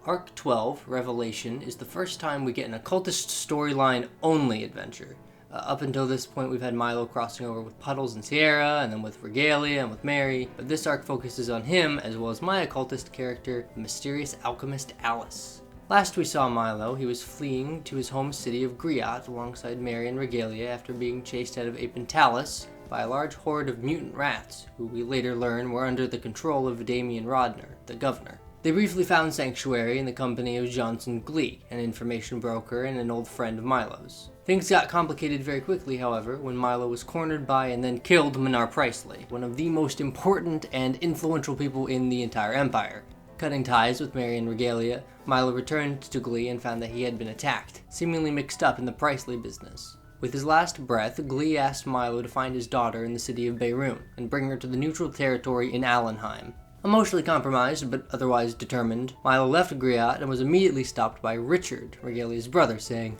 Arc 12, Revelation, is the first time we get an occultist storyline-only adventure. Up until this point, we've had Milo crossing over with Puddles and Sierra, and then with Regalia and with Mary, but this arc focuses on him, as well as my occultist character, the mysterious alchemist Alice. Last we saw Milo, he was fleeing to his home city of Griot alongside Mary and Regalia after being chased out of Apentalis by a large horde of mutant rats, who we later learn were under the control of Damian Rodner, the governor. They briefly found sanctuary in the company of Johnson Glee, an information broker and an old friend of Milo's. Things got complicated very quickly, however, when Milo was cornered by and then killed Minar Priestley, one of the most important and influential people in the entire empire. Cutting ties with Mary and Regalia, Milo returned to Glee and found that he had been attacked, seemingly mixed up in the Priestley business. With his last breath, Glee asked Milo to find his daughter in the city of Beirut and bring her to the neutral territory in Allenheim. Emotionally compromised, but otherwise determined, Milo left Griot and was immediately stopped by Richard, Regalia's brother, saying,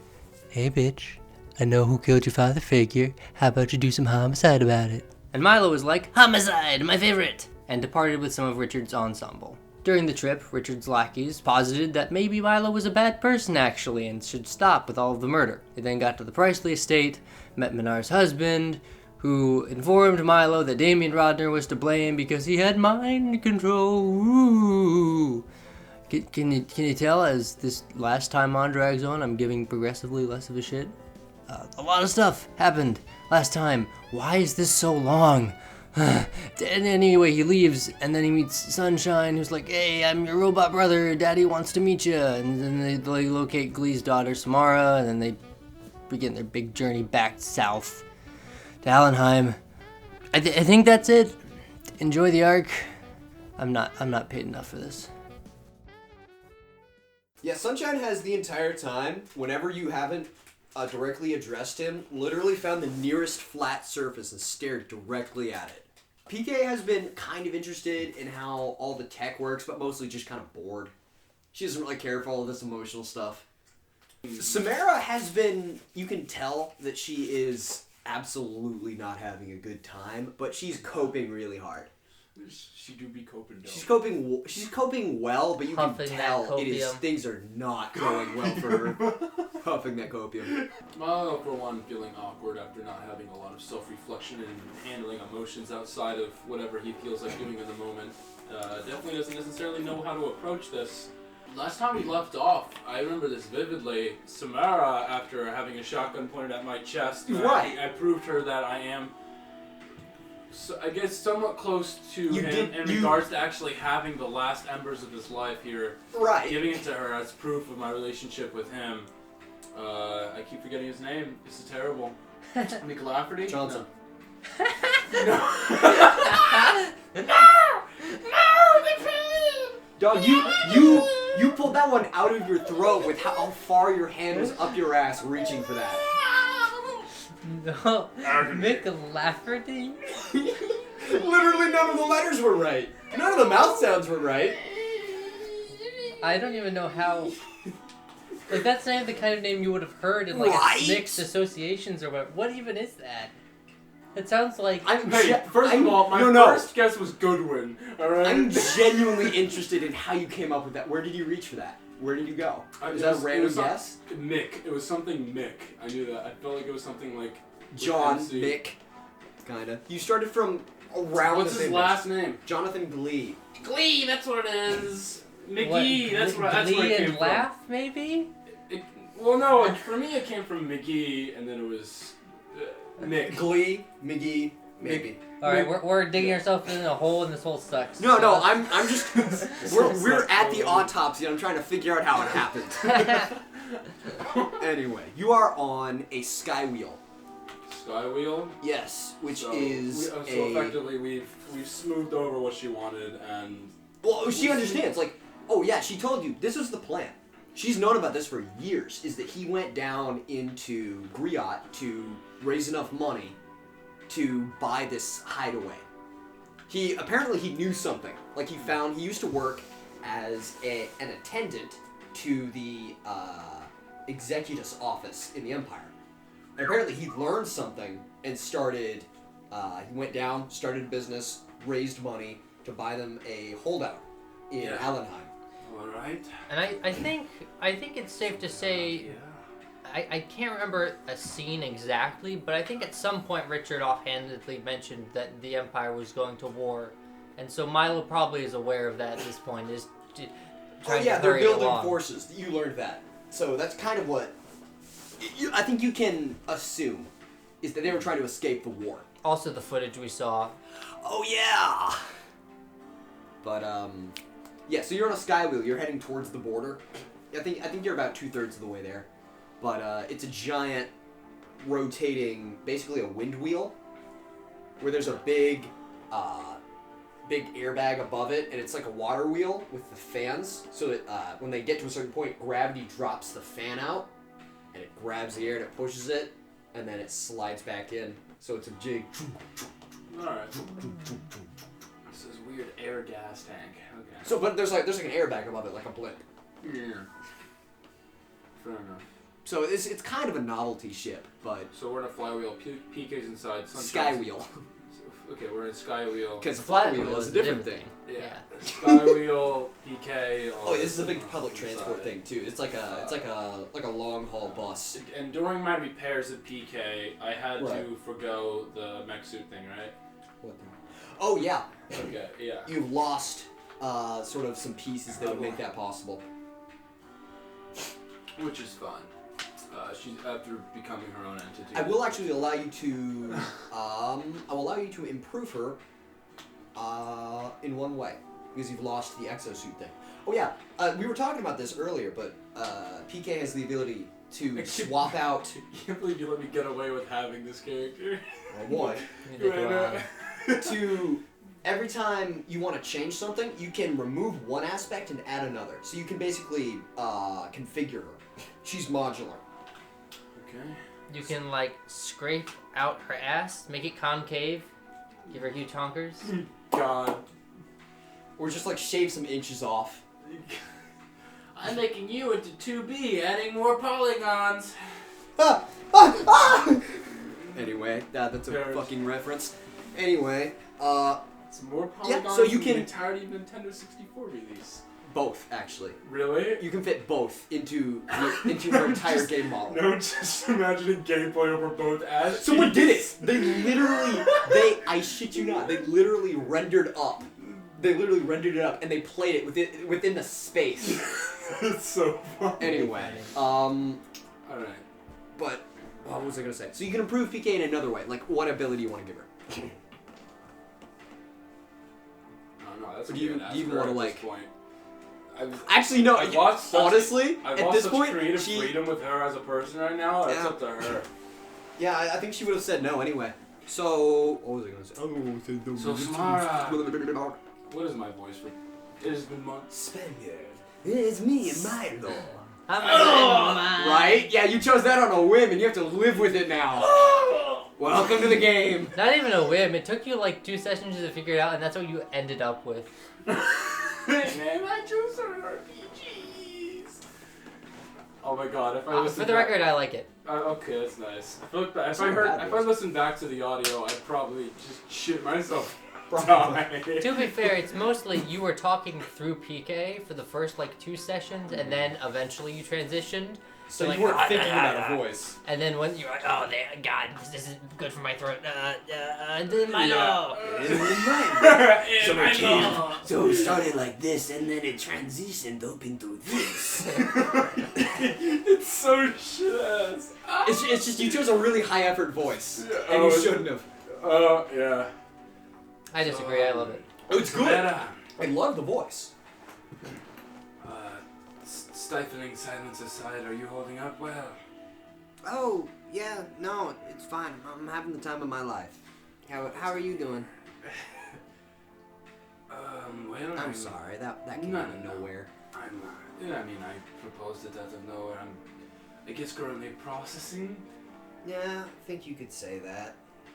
"Hey bitch, I know who killed your father figure, how about you do some homicide about it?" And Milo was like, "Homicide, my favorite!" and departed with some of Richard's ensemble. During the trip, Richard's lackeys posited that maybe Milo was a bad person actually and should stop with all of the murder. They then got to the Priestley estate, met Minar's husband, who informed Milo that Damian Rodner was to blame because he had mind control. Ooh. Can you tell as this last time on drags on, I'm giving progressively less of a shit? A lot of stuff happened last time. Why is this so long? And anyway, he leaves, and then he meets Sunshine, who's like, "Hey, I'm your robot brother, Daddy wants to meet you." And then they locate Glee's daughter, Samara, and then they begin their big journey back south to Allenheim. I think that's it. Enjoy the arc. I'm not paid enough for this. Yeah, Sunshine has the entire time, whenever you haven't directly addressed him, literally found the nearest flat surface and stared directly at it. PK has been kind of interested in how all the tech works, but mostly just kind of bored. She doesn't really care for all of this emotional stuff. Samara has been, you can tell that she is absolutely not having a good time, but she's coping really hard. She do be coping though. She's coping well, but you Huffing can tell that things are not going well for her. Huffing that copium. Milo, for one, feeling awkward after not having a lot of self-reflection and handling emotions outside of whatever he feels like doing in the moment. Definitely doesn't necessarily know how to approach this. Last time we left off, I remember this vividly. Samara, after having a shotgun pointed at my chest, right. I proved her that I am, so I guess, somewhat close to him in regards to actually having the last embers of his life here. Right. Giving it to her as proof of my relationship with him. I keep forgetting his name. This is terrible. Nick Lafferty? Johnson. No. Dog, you pulled that one out of your throat with how far your hand was up your ass reaching for that. No, Nick Lafferty? Literally none of the letters were right. None of the mouth sounds were right. I don't even know how... Like, that's not the kind of name you would have heard in, like, right? mixed associations or what. What even is that? It sounds like... First of all, my first guess was Goodwin, alright? I'm genuinely interested in how you came up with that. Where did you reach for that? Where did you go? Is that a random guess? Mick. It was something Mick. I knew that. I felt like it was something like... John, Mick. Kinda. You started from around What's his last name? Jonathan Glee. Glee, that's what it is. McGee, that's where it came from. Laugh, maybe? Well, no, for me it came from McGee, and then it was Mick. Glee, McGee, maybe. Alright, we're digging ourselves in a hole and this hole sucks. No, I'm just... we're at the autopsy and I'm trying to figure out how it happened. Anyway, you are on a sky wheel. Sky wheel? Yes, which so is so effectively we've smoothed over what she wanted and... Well, she understands, like, oh yeah, she told you, this was the plan. She's known about this for years, is that he went down into Griot to raise enough money to buy this hideaway. Apparently he knew something. Like he used to work as an attendant to the executus office in the Empire. And apparently he learned something and started, he went down, started a business, raised money to buy them a holdout in Allenheim. Alright. right. And I think it's safe to say, I can't remember a scene exactly, but I think at some point Richard offhandedly mentioned that the Empire was going to war, and so Milo probably is aware of that at this point. They're building forces. You learned that, so that's kind of what I think you can assume is that they were trying to escape the war. Also, the footage we saw. Oh yeah. But yeah. So you're on a skywheel. You're heading towards the border. I think you're about 2/3 of the way there. But it's a giant, rotating, basically a wind wheel, where there's a big airbag above it, and it's like a water wheel with the fans, so that when they get to a certain point, gravity drops the fan out, and it grabs the air and it pushes it, and then it slides back in. So it's a jig. Alright. This is weird air gas tank. Okay. So, but there's like an airbag above it, like a blimp. Yeah. Fair enough. So it's kind of a novelty ship, but So we're in a flywheel. PK's inside. skywheel. Okay, we're in a skywheel. Because flywheel is a different thing. Yeah. Skywheel, PK. Oh, this is a big public transport thing too. It's like a long haul bus. And during my repairs at PK, I had Right. to forgo the mech suit thing, right? What the? Oh yeah. Okay, yeah. You've lost sort of some pieces that would make that possible. Which is fun. She's after becoming her own entity. I will actually allow you to I will allow you to improve her in one way, because you've lost the exosuit thing. Oh yeah, we were talking about this earlier, but PK has the ability to swap out. I can't believe you let me get away with having this character. What? To every time you want to change something, you can remove one aspect and add another. So you can basically configure her. She's modular. Okay. You can like scrape out her ass, make it concave, give her huge honkers. God. Or just like shave some inches off. I'm making you into 2B, adding more polygons. Anyway, that's a There's- fucking reference. Anyway, Some more polygons so you in can- the entirety of Nintendo 64 release. both actually. Really? You can fit both into your entire game model. No, just imagining gameplay over both as Someone did it. I shit you not. They literally rendered it up, and they played it within the space. It's so funny. Anyway, Alright. but what was I gonna say? So you can improve PK in another way. Like, what ability you want to give her? I don't know, that's Or a do you good even ask wanna, at like- this point. Actually, no. I've lost such- Honestly, I've at lost this such point, creative she. freedom with her as a person right now. That's Yeah. up to her. Yeah, I think she would have said no anyway. So, what was I gonna say? So, Samara. What is my voice for? It has been months. Spaniard. It's me, Milo. Right? Right? Yeah, you chose that on a whim, and you have to live with it now. Welcome to the game. Not even a whim. It took you like 2 sessions to figure it out, and that's what you ended up with. Man, I chose some RPGs. Oh my god! If I listen For the record, I like it. okay, that's nice. I feel like if not bad, I boys. listened back to the audio, I'd probably just shit myself. Die. To be fair, it's mostly you were talking through PK for the first like 2 sessions, and then eventually you transitioned. So like, you weren't thinking about a voice. And then when you're like, oh God, this is good for my throat. Milo. So it started like this, and then it transitioned up into this. It's so shit ass. It's just you chose a really high effort voice, and Oh, you shouldn't have. Oh yeah. I disagree. I love it. Oh, it's good. Meta. I love the voice. Stifling silence aside, are you holding up well? Oh, yeah, no, it's fine. I'm having the time of my life. How are you doing? Well, I'm sorry, that came No, out of no, no. nowhere. I'm yeah, I mean, I proposed it out of nowhere. I guess currently processing. Yeah, I think you could say that.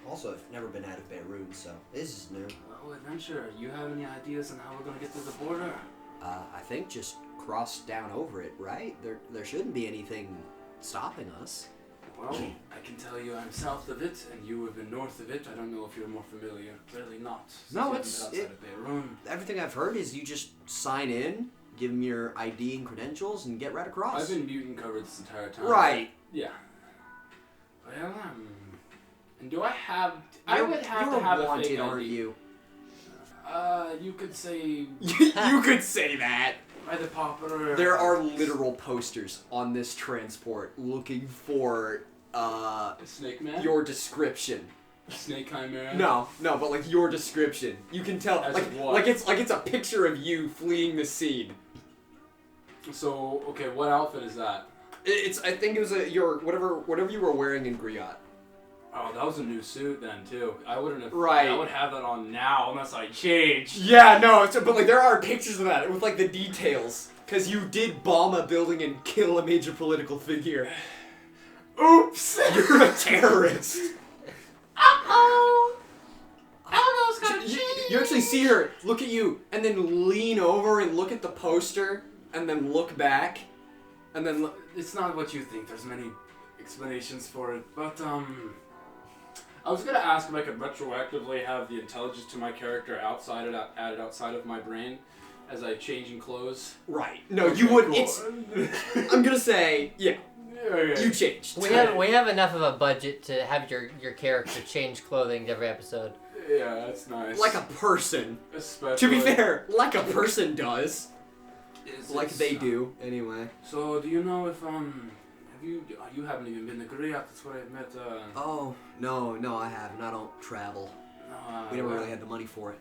Also, I've never been out of Beirut, so this is new. Well, adventure, you have any ideas on how we're gonna get to the border? I think just cross down over it, right? There shouldn't be anything stopping us. Well, I can tell you I'm south of it, and you have been north of it. I don't know if you're more familiar. Clearly not. since No, you've it's- been outside of Beirut. Everything I've heard is you just sign in, give him your ID and credentials, and get right across. I've been mutant covered this entire time. Right. Yeah. Well, and do I have... I would have to have wanted, a fake aren't ID. you? You could say... You could say that. By the popular... There are literal posters on this transport looking for Snake Man? your description. Snake Chimera? No, but like your description. You can tell As like of what? like it's a picture of you fleeing the scene. So, okay, what outfit is that? It's I think it was your whatever you were wearing in Griot. Oh, that was a new suit then, too. I wouldn't have... Right. I would have that on now unless I changed. Yeah, no, but like there are pictures of that with like the details. Cause you did bomb a building and kill a major political figure. Oops! You're a terrorist. Uh-oh! Almost got You actually see her look at you and then lean over and look at the poster and then look back and then It's not what you think. There's many explanations for it, but I was gonna ask if I could retroactively have the intelligence to my character added outside of my brain as I change in clothes. Right. No, you wouldn't. Cool. It's. I'm gonna say, yeah. Okay. You changed. We have enough of a budget to have your character change clothing every episode. Yeah, that's nice. Like a person. Especially. To be fair, like a person does. Like they do. do, anyway. So, do you know if you haven't even been to Korea? That's where I met. Oh no, I haven't. I don't travel. We never really had the money for it.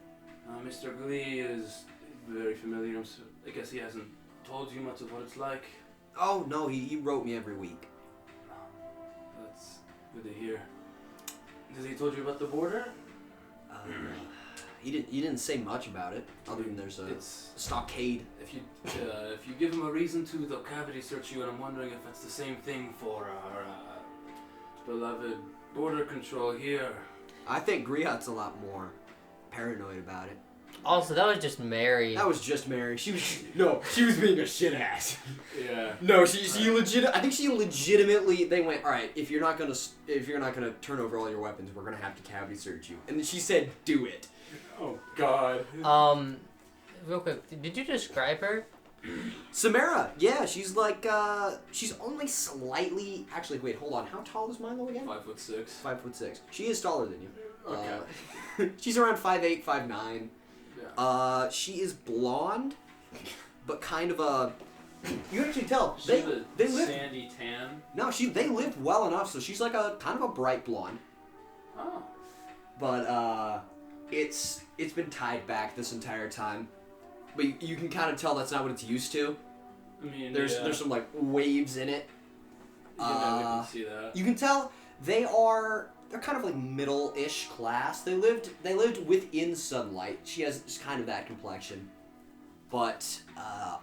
Mr. Glee is very familiar. So I guess he hasn't told you much of what it's like. Oh no, he wrote me every week. That's good to hear. Has he told you about the border? He didn't say much about it, other than there's a It's stockade. if you give him a reason to, they'll cavity search you, and I'm wondering if that's the same thing for our beloved border control here. I think Griot's a lot more paranoid about it. Also, that was just Mary. That was just Mary. She was being a shit ass. Yeah. No, I think she legitimately. They went, all right. If you're not gonna turn over all your weapons, we're gonna have to cavity search you. And then she said, do it. Oh God. Real quick, did you describe her? Samara, yeah, she's like, she's only slightly. Actually, wait, hold on. How tall is Milo again? 5'6". 5'6". She is taller than you. Okay. She's around 5'8", 5'9". Yeah. She is blonde, but kind of a. You actually tell She's they a live. sandy tan. No, they lived well enough, so she's like a kind of a bright blonde. Oh. But it's been tied back this entire time. But you can kind of tell that's not what it's used to. I mean, There's some like waves in it. Yeah, we can see that. You can tell they're kind of like middle-ish class. They lived within sunlight. She has just kind of that complexion. But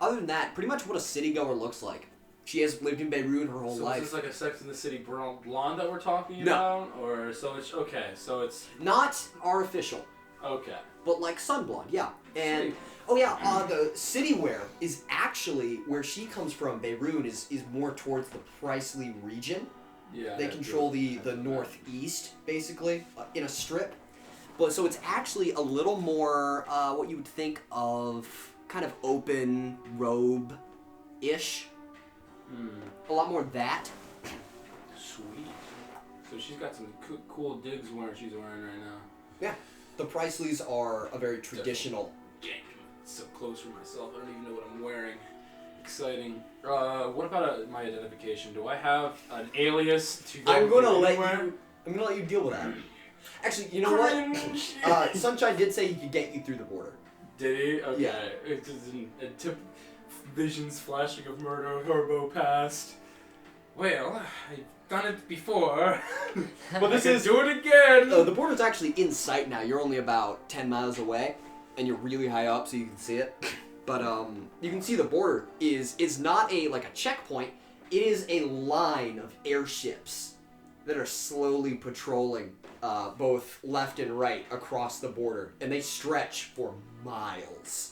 other than that, pretty much what a city-goer looks like. She has lived in Beirut her whole life. So is this like a Sex in the City blonde that we're talking No. about? Or so it's okay, so it's Not artificial, okay. but like sun blonde, yeah. And Sweet. oh yeah, the city wear is actually where she comes from. Beirut is more towards the Pricely region. Yeah. They control the northeast, basically, in a strip. But so it's actually a little more what you would think of kind of open robe-ish. A lot more that. Sweet. So she's got some cool digs she's wearing right now. Yeah. The Priceleys are a very traditional. Dang, I'm so close for myself. I don't even know what I'm wearing. Exciting. What about my identification? Do I have an alias to go I'm gonna anywhere? let you deal with that. Actually, you know what? Sunshine did say he could get you through the border. Did he? Okay. Yeah. It's visions flashing of murder, Herbo past. Well, I've done it before. But this I can is do it again. the border's actually in sight now. You're only about 10 miles away, and you're really high up, so you can see it. But you can see the border is not a checkpoint. It is a line of airships that are slowly patrolling both left and right across the border, and they stretch for miles.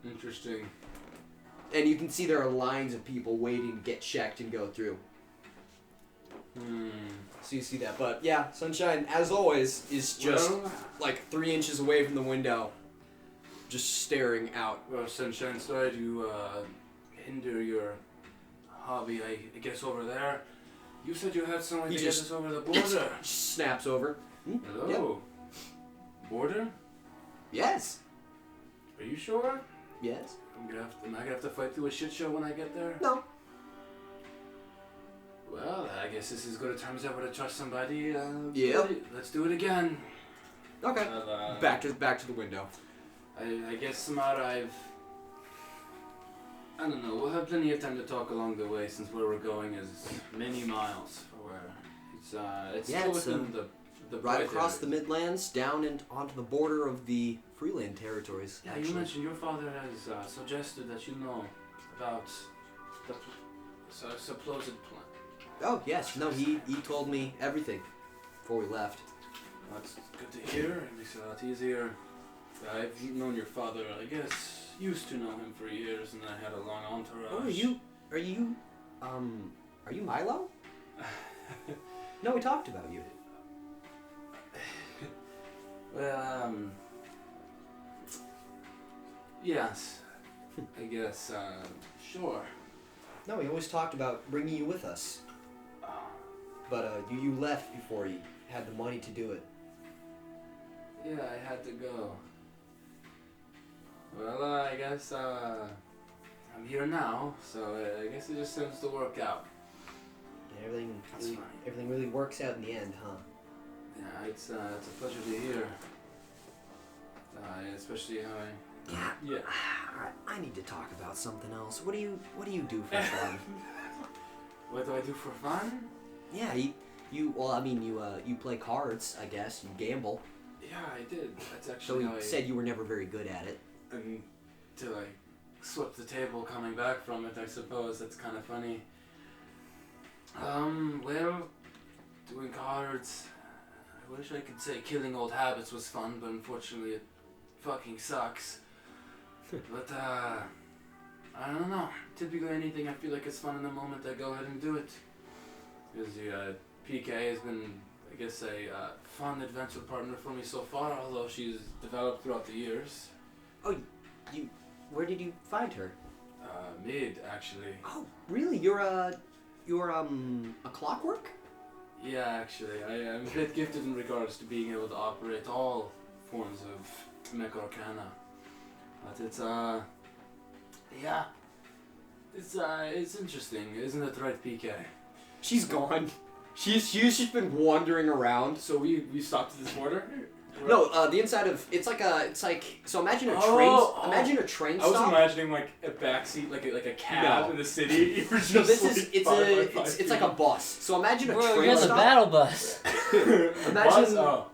Interesting. And you can see there are lines of people waiting to get checked and go through. So you see that. But yeah, Sunshine, as always, is just Well, like 3 inches away from the window. just staring out. Well, Sunshine, sorry to hinder your hobby, I guess, over there. You said you had someone He to get just- us over the border. Snaps over. Hello? Border? Yes. Are you sure? Yes. Am I gonna have to fight through a shit show when I get there? No. Well, I guess this is as good a time as ever to trust somebody. Yep. Let's do it again. Okay. Well, Back to the window. I guess, Samara, I don't know, we'll have plenty of time to talk along the way since where we're going is many miles from where it's Yeah, still it's, within the Right bright across the area. Midlands, down and onto the border of the Freeland territories. Yeah, actually. you mentioned your father has suggested that you know about the supposed plan. Oh yes, no, he told me everything before we left. That's good to hear. It makes it a lot easier. I've known your father, I guess, used to know him for years, and I had a long entourage. Oh, are you Milo? No, we talked about you. Well, yes, I guess, sure. No, we always talked about bringing you with us. But you left before you had the money to do it. Yeah, I had to go. Well, I guess, I'm here now, so I guess it just seems to work out. And That's fine. everything really works out in the end, huh? Yeah, it's a pleasure to hear. Especially how Yeah. Yeah. I need to talk about something else. What do you do for fun? What do I do for fun? Yeah, you play cards, I guess. You gamble. Yeah, I did. That's So actually you how I... said you were never very good at it. Until I swept the table coming back from it, I suppose. That's kind of funny. Well, doing cards... I wish I could say killing old habits was fun, but unfortunately it fucking sucks. But, I don't know. Typically anything I feel like is fun in the moment, I go ahead and do it. Because PK has been, I guess, a fun adventure partner for me so far, although she's developed throughout the years. Oh, where did you find her? Mid, actually. Oh, really? You're a clockwork? Yeah, actually. I am a bit gifted in regards to being able to operate all forms of mech arcana. But it's, yeah. It's interesting, isn't it right, PK? She's gone. She's just been wandering around. So we stopped at this border? No, the inside of it's like so imagine a train I was stop. imagining like a backseat, like a cab No. in the city. You were just No, this like is it's like a bus. So imagine a Bro, train you're on the stop. battle bus.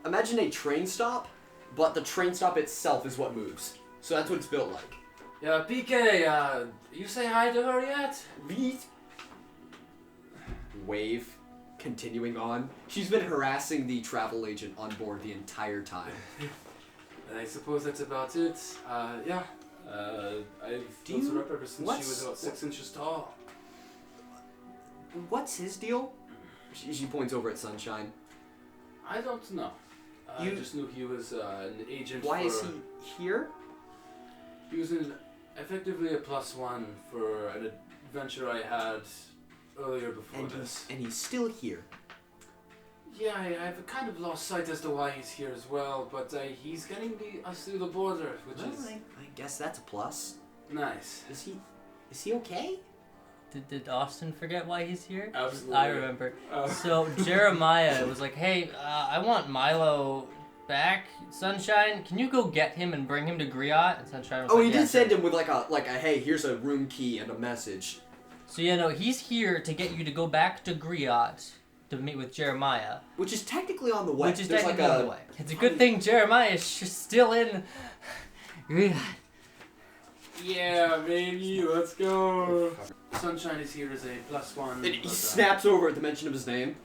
Imagine a train stop, but the train stop itself is what moves. So that's what it's built like. Yeah, PK, you say hi to her yet? Wave, continuing on. She's been harassing the travel agent on board the entire time. I suppose that's about it. Yeah. I've known her up ever since she was about 6 inches tall. What's his deal? She points over at Sunshine. I don't know. I just knew he was an agent. Why is he here? He was effectively a +1 for an adventure I had earlier before this. And he's still here. Yeah, I've kind of lost sight as to why he's here as well, but he's getting us through the border, which is I guess that's a plus. nice. Is he okay? Did Austin forget why he's here? Absolutely. I remember. So Jeremiah was like, "Hey, I want Milo back. Sunshine, can you go get him and bring him to Griot?" And Sunshine was Oh, like, he "Yeah, did send sure." him with like a hey, here's a room key and a message. So yeah, no, he's here to get you to go back to Griot to meet with Jeremiah. Which is technically on the way. Which is There's technically like on the way. It's a good thing Jeremiah is still in Griot. Yeah, baby, let's go. Sunshine is here as a +1. And he but, snaps over at the mention of his name.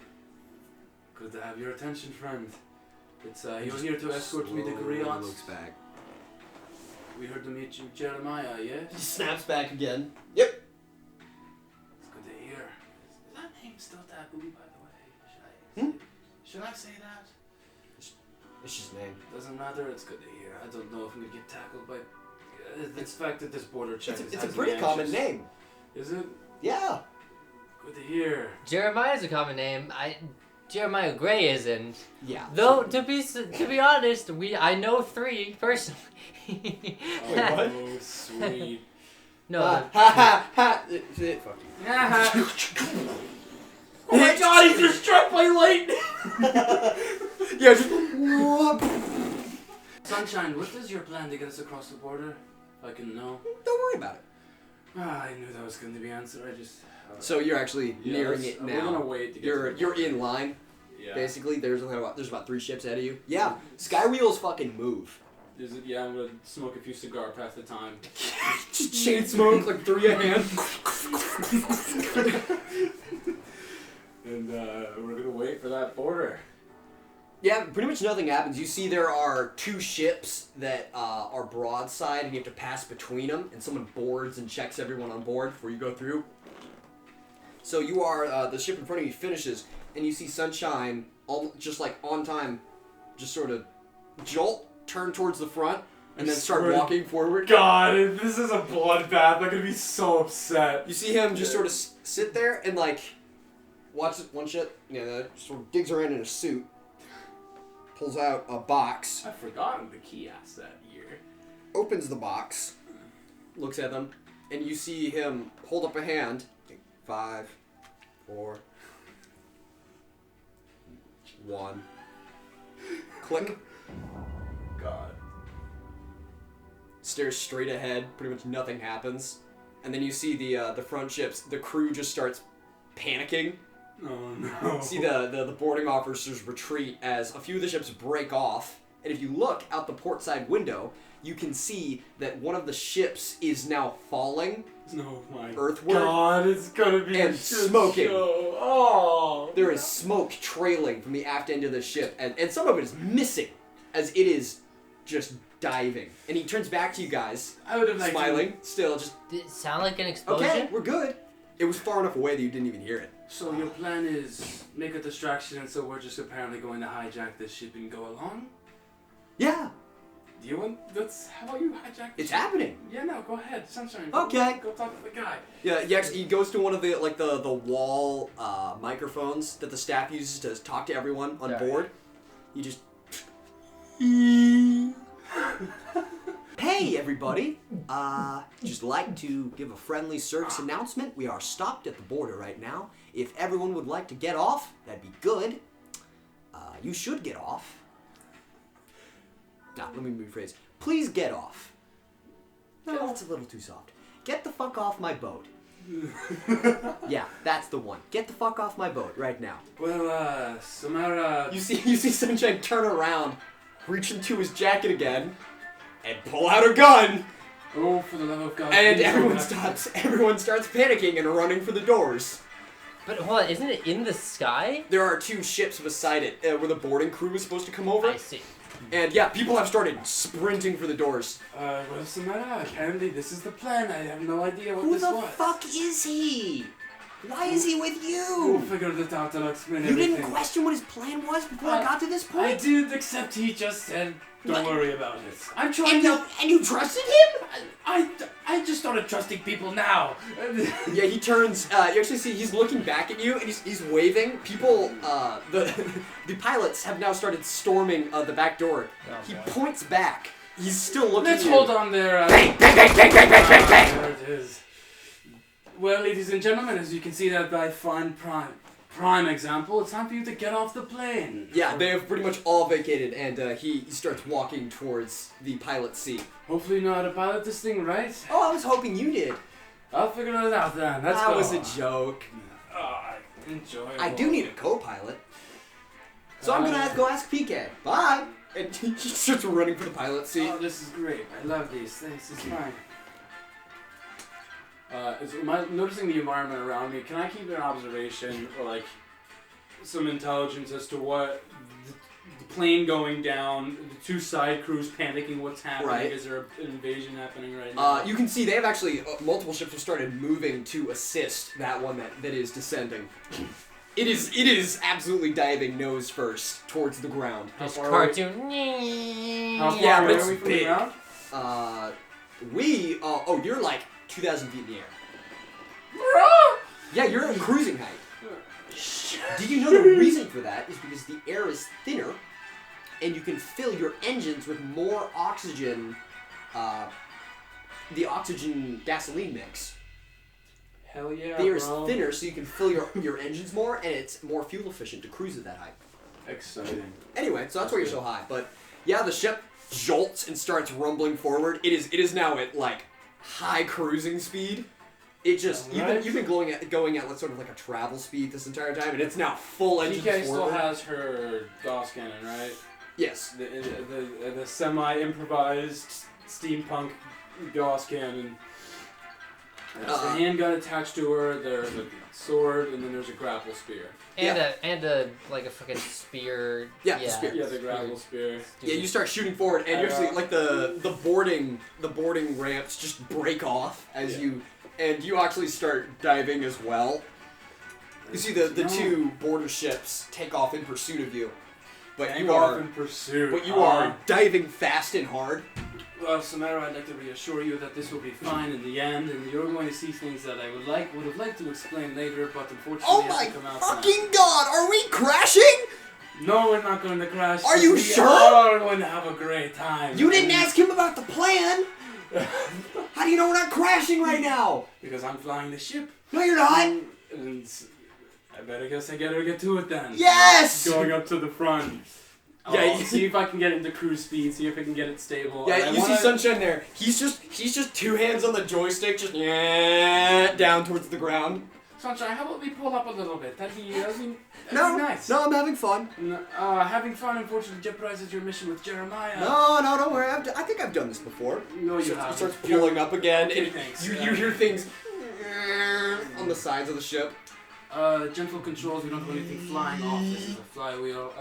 Good to have your attention, friend. It's you're here to escort me to Griot. Looks back. We heard to meet you, Jeremiah. He Yes. snaps back again. Yep. It's good to hear. Is that name still taboo, by the way? Should I say that? It's just a name. Doesn't matter. It's good to hear. I don't know if I'm gonna get tackled by the fact that this border check It's a pretty common name. Is it? Yeah. Good to hear. Jeremiah's a common name. Jeremiah Gray isn't. Yeah. Though to be honest, I know 3 personally. Wait, what? Oh, sweet. No. Ha ha ha! Fuck you. Oh my god, he's just struck by lightning! Yeah, just... Sunshine, what is your plan to get us across the border? If I can know. Don't worry about it. I knew that was going to be answered. I just... So you're actually nearing it now. We're gonna wait to get You're in line. Yeah. Basically, there's about 3 ships ahead of you. Yeah, sky wheels fucking move. Yeah, I'm gonna smoke a few cigar past the time. Just chain smoke, like 3 a hand. And we're gonna wait for that border. Yeah, pretty much nothing happens. You see there are 2 ships that are broadside, and you have to pass between them, and someone boards and checks everyone on board before you go through. So you are, the ship in front of you finishes, and you see Sunshine, just like on time, just sort of jolt, turn towards the front, and then start walking forward. God, if this is a bloodbath, I'm gonna be so upset. You see him just sort of sit there and like, watch one shit, sort of digs around in a suit, pulls out a box, I've forgotten the kiosk that year. opens the box, looks at them, and you see him hold up a hand. 5, 4, 1. Click. God. Stares straight ahead. Pretty much nothing happens. And then you see the front ships. The crew just starts panicking. Oh no. See the boarding officers retreat as a few of the ships break off. And if you look out the port side window, you can see that one of the ships is now falling. No, my Earthward. God, it's gonna be And a shit smoking. show. Oh. There is smoke trailing from the aft end of the ship, and some of it is missing, as it is just diving. And he turns back to you guys, I would have liked smiling, still just, Did it sound like an explosion? okay, we're good. It was far enough away that you didn't even hear it. So your plan is make a distraction, and so we're just apparently going to hijack this ship and go along? Yeah, Do you want? That's how you hijack. it's ship? happening. Yeah, no, go ahead, Sunshine. Okay. Go talk to the guy. Yeah, he goes to one of the wall microphones that the staff uses to talk to everyone on board. You just... Hey, everybody! Just like to give a friendly service announcement. We are stopped at the border right now. If everyone would like to get off, that'd be good. You should get off. Let me rephrase. Please get off. No, that's a little too soft. Get the fuck off my boat. Yeah, that's the one. Get the fuck off my boat right now. Well, Samara. You see Sunshine turn around, reach into his jacket again, and pull out a gun. Oh, for the love of God! And please everyone don't have stops. Everyone starts panicking and running for the doors. But hold on, isn't it in the sky? There are 2 ships beside it where the boarding crew is supposed to come over. I see. And yeah, people have started sprinting for the doors. Well, Samara, apparently this is the plan. I have no idea what Who this the was. fuck is he? Why is he with We'll you? figure it out and I'll explain You everything. didn't question what his plan was before I got to this I point? did, except he just said, don't What? worry about it. I'm trying And you trusted him? I just started trusting people now. Yeah, he turns. You actually see he's looking back at you, and he's waving. People, the pilots have now started storming the back door. He points back. He's still looking. Let's at you. hold on there. Bang, bang, bang, bang, bang, bang, bang, bang. There it is. Well, ladies and gentlemen, as you can see that by fine prime example, it's time for you to get off the plane. Yeah, they have pretty much all vacated, and he starts walking towards the pilot's seat. Hopefully you know how to pilot this thing, right? Oh, I was hoping you did. I'll figure it out then. Let's that go. was a joke. Enjoyable. I do need a co-pilot. So I'm gonna go ask PK. Bye! And he starts running for the pilot's seat. Oh, this is great. I love these things. It's fine. Am I noticing the environment around me? Can I keep an observation or like some intelligence as to what the plane going down, the 2 side crews panicking, what's happening? Right. Is there an invasion happening right now? You can see they have actually, multiple ships have started moving to assist that one that is descending. It is absolutely diving nose first towards the ground. This far cartoon. How far Yeah, but away it's are we from big. the ground? You're like 2,000 feet in the air. Yeah, you're at cruising height. Did you know the reason for that is because the air is thinner, and you can fill your engines with more oxygen, the oxygen gasoline mix. Hell yeah, The air is bro. thinner, so you can fill your engines more, and it's more fuel efficient to cruise at that height. Exciting. Anyway, so that's why you're so high. But yeah, the ship jolts and starts rumbling forward. It is now at like high cruising speed. It just you've been going at like, sort of like a travel speed this entire time, and it's now full engine PK still forward. has her Gauss cannon, right? Yes. The semi-improvised steampunk Gauss cannon. There's the handgun attached to her. There's a sword, and then there's a grapple spear. And a like a fucking spear. Yeah, the spear. Yeah, the grapple spear. Yeah, you start shooting forward, and you actually like the boarding ramps just break off as you actually start diving as well. You see the two border ships take off in pursuit of you, but you are in pursuit. But you are diving fast and hard. Well, Samara, I'd like to reassure you that this will be fine in the end, and you're going to see things that I would have liked to explain later, but unfortunately Oh have my to come out fucking god! Are we crashing? No, we're not going to crash. Are you we sure? are going to have a great time. You didn't ask him about the plan. How do you know we're not crashing right now? Because I'm flying the ship. No, you're not. And I better guess I gotta get to it then. Yes! Going up to the front. Yeah, I'll see if I can get it into cruise speed, see if I can get it stable. Yeah, And you I see wanna- Sunshine there. He's just two hands on the joystick, just down towards the ground. Sunshine, how about we pull up a little bit? That'd be nice. No, I'm having fun. Having fun unfortunately jeopardizes your mission with Jeremiah. No, don't worry. I think I've done this before. No, you It haven't. starts pulling up again, Okay, and thanks. you hear things on the sides of the ship. Gentle controls, we don't have anything flying off. This is a flywheel.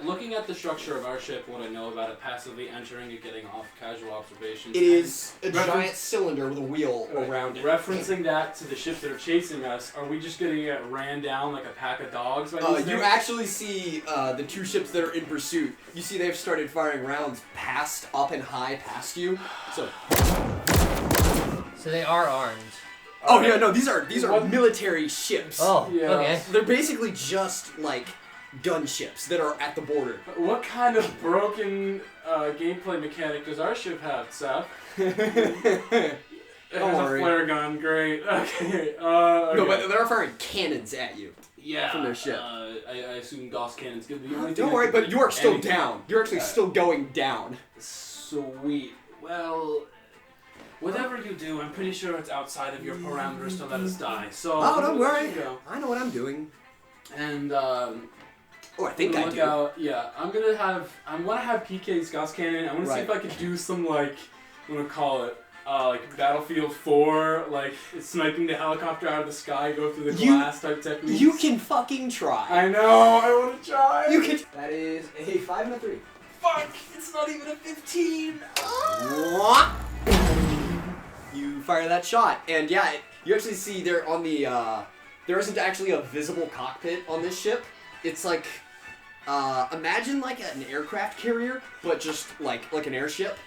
Looking at the structure of our ship, what I know about it, passively entering and getting off, casual observations. It is a Reference- giant cylinder with a wheel around it. Referencing that to the ships that are chasing us, are we just gonna get ran down like a pack of dogs by these You things? actually see the two ships that are in pursuit. You see they've started firing rounds up and high past you. So. So they are armed. Oh yeah, no, these are What? military ships. Oh, Yeah. okay. They're basically just like gunships that are at the border. What kind of broken gameplay mechanic does our ship have, Seth? It Don't has worry. a flare gun, great. Okay. No, but they're firing cannons at you. yeah, from their ship. I assume Gauss cannon's gonna be the only thing. Don't that worry, can but do you are still anything. down. You're actually still going down. Sweet. Well, whatever you do, I'm pretty sure it's outside of your parameters to let us die. So. Oh, don't we'll let worry. you go. I know what I'm doing. And Oh, I think I look do. out. Yeah, I want to have PK's Gauss cannon. I want to see Right. if I could do some like, I'm gonna call it. Like Battlefield 4, like sniping the helicopter out of the sky, go through the glass type technique. You can fucking try. I know, I want to try. You can. That is a 5 and a 3. Fuck, it's not even a 15. You fire that shot, and yeah, you actually see there on the there isn't actually a visible cockpit on this ship. It's like imagine like an aircraft carrier, but just like an airship.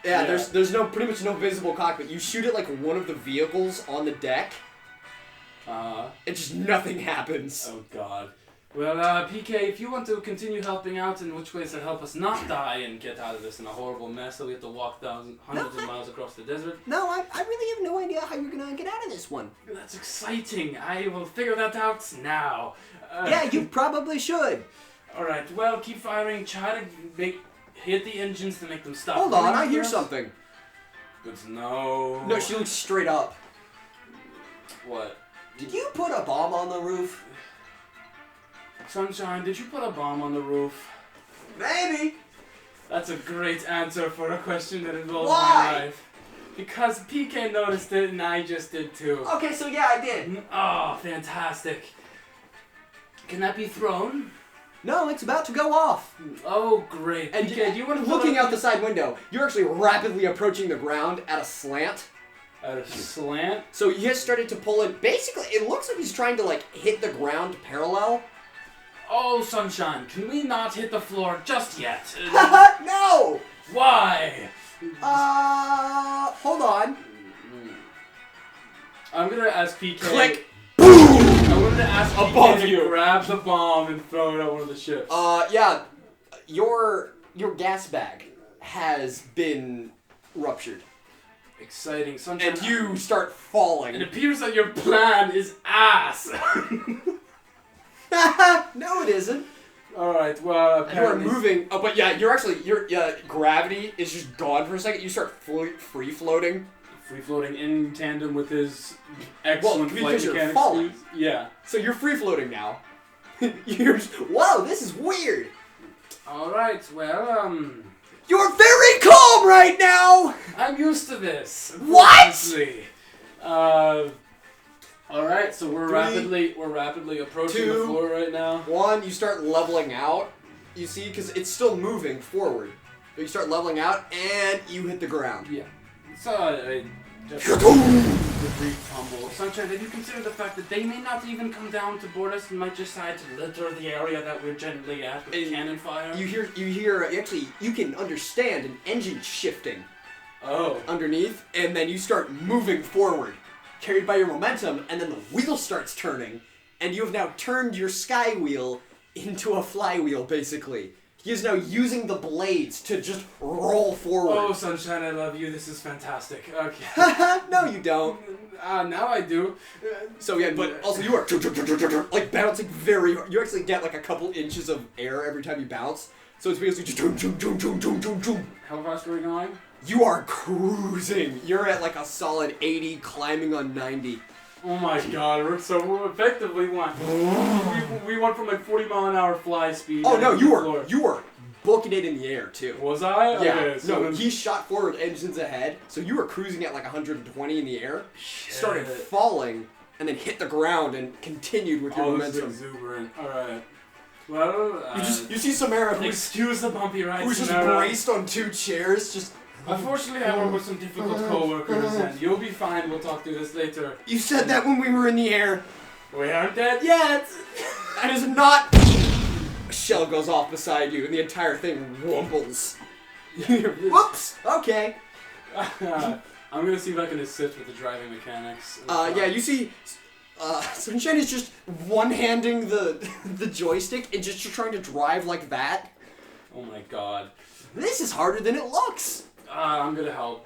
Yeah, Yeah. there's pretty much no visible cockpit. You shoot at like one of the vehicles on the deck, and just nothing happens. Oh god. Well, PK, if you want to continue helping out in which ways to help us not die and get out of this in a horrible mess that we have to walk hundreds of miles across the desert, No, I really have no idea how you're gonna get out of this one. that's exciting. I will figure that out now. Yeah, you probably should. Alright, well, keep firing. Try to hit the engines to make them stop. Hold on, I running hear for us. something. Good to know. No, she looks straight up. What? Did you put a bomb on the roof? Sunshine, did you put a bomb on the roof? Maybe. That's a great answer for a question that involves Why? my life. Because PK noticed it and I just did too. Okay, so yeah, I did. Oh, fantastic. Can that be thrown? No, it's about to go off. Oh, great. And PK, do you want to looking out the side window, you're actually rapidly approaching the ground at a slant. At a slant. So he has started to pull it. Basically, it looks like he's trying to like hit the ground parallel. Oh, Sunshine, can we not hit the floor just yet? No! Why? Hold on. I'm gonna ask PK. Click. I'm gonna ask PK Above to you. grab the bomb and throw it at one of the ships. Yeah. Your gas bag has been ruptured. Exciting, Sunshine. And you start falling. It appears that your plan is ass. No, it isn't. Alright, well, You are apparently... moving. Oh, but yeah, your gravity is just gone for a second. You start free floating. Free floating in tandem with his excellent flight because you're mechanics. falling. Yeah. So you're free floating now. You're just, whoa, this is weird. Alright, well, You're very calm right now. I'm used to this. What? Unfortunately. Alright, so we're rapidly approaching the 2, floor right now. 1, you start leveling out. You see, because it's still moving forward. But you start leveling out, and you hit the ground. Yeah. So, just a brief tumble. Sunshine, have you considered the fact that they may not even come down to board us and might decide to litter the area that we're generally at with cannon fire? You hear, actually, you can understand an engine shifting Oh. underneath, and then you start moving forward, carried by your momentum, and then the wheel starts turning, and you have now turned your sky wheel into a flywheel, basically. He is now using the blades to just roll forward. Oh, Sunshine, I love you. This is fantastic. Okay. No, you don't. Now I do. So yeah, but also you are like bouncing very hard. You actually get like a couple inches of air every time you bounce. So it's basically just How fast are we going? You are cruising. You're at like a solid 80, climbing on 90. Oh my god, we're effectively we went from like 40 mile an hour fly speed. Oh no, to you the were floor. booking it in the air too. Was I? Yeah. Okay, so No, then- he shot forward, engines ahead. So you were cruising at like 120 in the air. Shit. Started falling, and then hit the ground and continued with your This is momentum. exuberant. Alright. Well, You see Samara who's excuse the bumpy ride, just Samara. braced on 2 chairs, just. Unfortunately, I work with some difficult co-workers, and you'll be fine. We'll talk through this later. You said that when we were in the air. We aren't dead yet! That is not. A shell goes off beside you, and the entire thing rumbles. Whoops. Okay. I'm gonna see if I can assist with the driving mechanics. Yeah, you see, Sunshine is just one-handing the joystick and just trying to drive like that. Oh my god. This is harder than it looks. I'm gonna help.